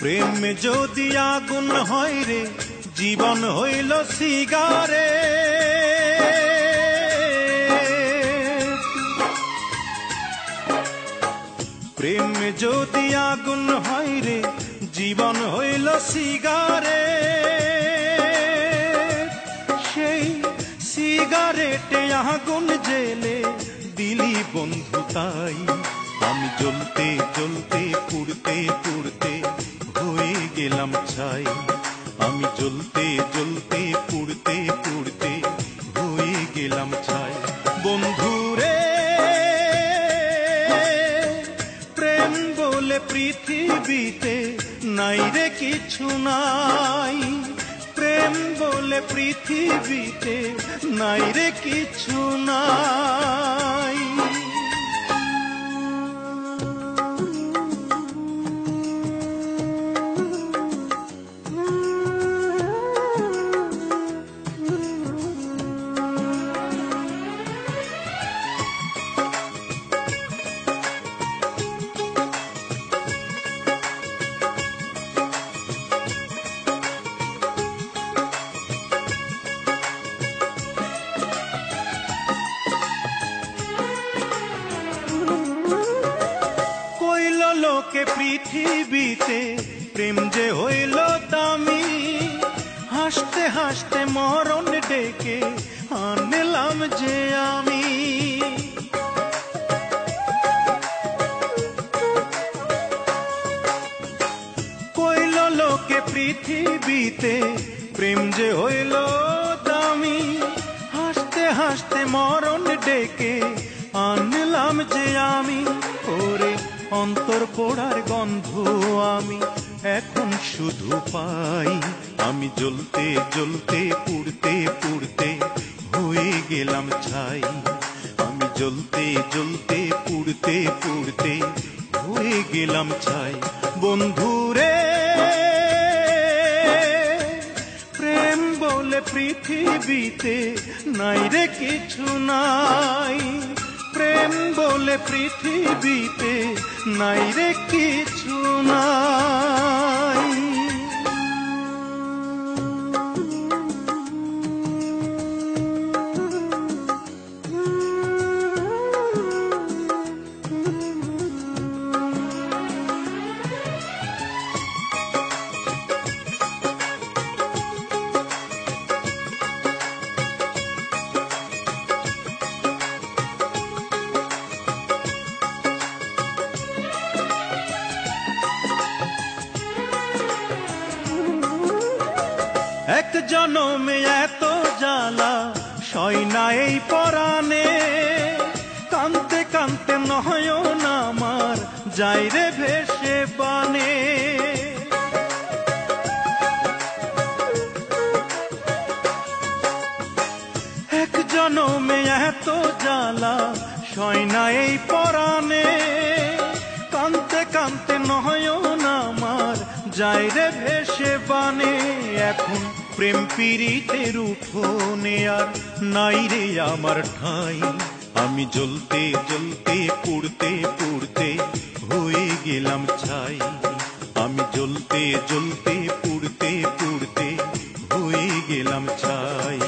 প্রেম যদি আগুন হয় রে জীবন হইল সিগারে। প্রেম যদি আগুন হয় রে জীবন হইল সিগারে। সেই সিগারেটে আগুন জেলে দিলি বন্ধু তাই। আমি জ্বলতে জ্বলতে পুড়তে পুড়তে হয়ে গেলাম ছাই। আমি জ্বলতে জ্বলতে পুড়তে পুড়তে হয়ে গেলাম ছাই। বন্ধুরে প্রেম বলে পৃথিবীতে নাই রে কিছু নাই। প্রেম বলে পৃথিবীতে নাই রে কিছু নাই। লোকে পৃথিবীতে প্রেম যে হইল দামি। হাসতে হাসতে মরণ ডেকে আনলাম যে আমি। কইল লোকে পৃথিবীতে প্রেম যে হইল দামি। হাসতে হাসতে মরণ ডেকে আনলাম যে আমি। ওরে অন্তর পোড়ার গন্ধ আমি এখন শুধু পাই। আমি জ্বলতে জ্বলতে পুড়তে পুড়তে হয়ে গেলাম ছাই। আমি জ্বলতে জ্বলতে পুড়তে পুড়তে হয়ে গেলাম ছাই। বন্ধুরে প্রেম বলে পৃথিবীতে নাই রে কিছু নাই। প্রেম বলে পৃথিবীতে নাই রে কিছু নাই। এক জনমে এত জ্বালা সয় না এই পরাণে। কানতে কানতে নয়ন আমার যাই রে ভেসে বানে। এক জনমে এত জ্বালা সয় না এই পরাণে। কানতে কানতে নয়ন আমার যাই রে ভেসে বানে। এখন প্রেম পীড়িতের উঠোনে আর নাই রে আমার ঠাঁই। আমি জ্বলতে জ্বলতে পুড়তে পুড়তে হয়ে গেলাম ছাই। আমি জ্বলতে জ্বলতে পুড়তে পুড়তে হয়ে গেলাম ছাই।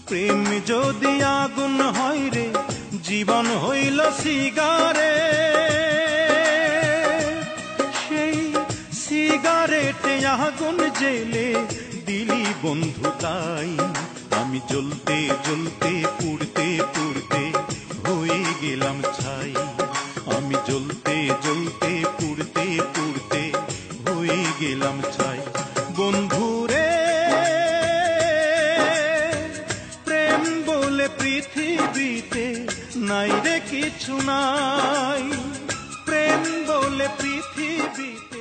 প্রেম যদি আগুন হয় রে জীবন হইল সিগারে। সেই সিগারেটে আগুন জেলে দিলি বন্ধু তাই। আমি জ্বলতে জ্বলতে পুড়তে পুড়তে হয়ে গেলাম ছাই। আমি জ্বলতে জ্বলতে পুড়তে পুড়তে হয়ে গেলাম ছাই। বন্ধুরে প্রেম বলে পৃথিবীতে নাই রে কিছু নাই। প্রেম বলে পৃথিবীতে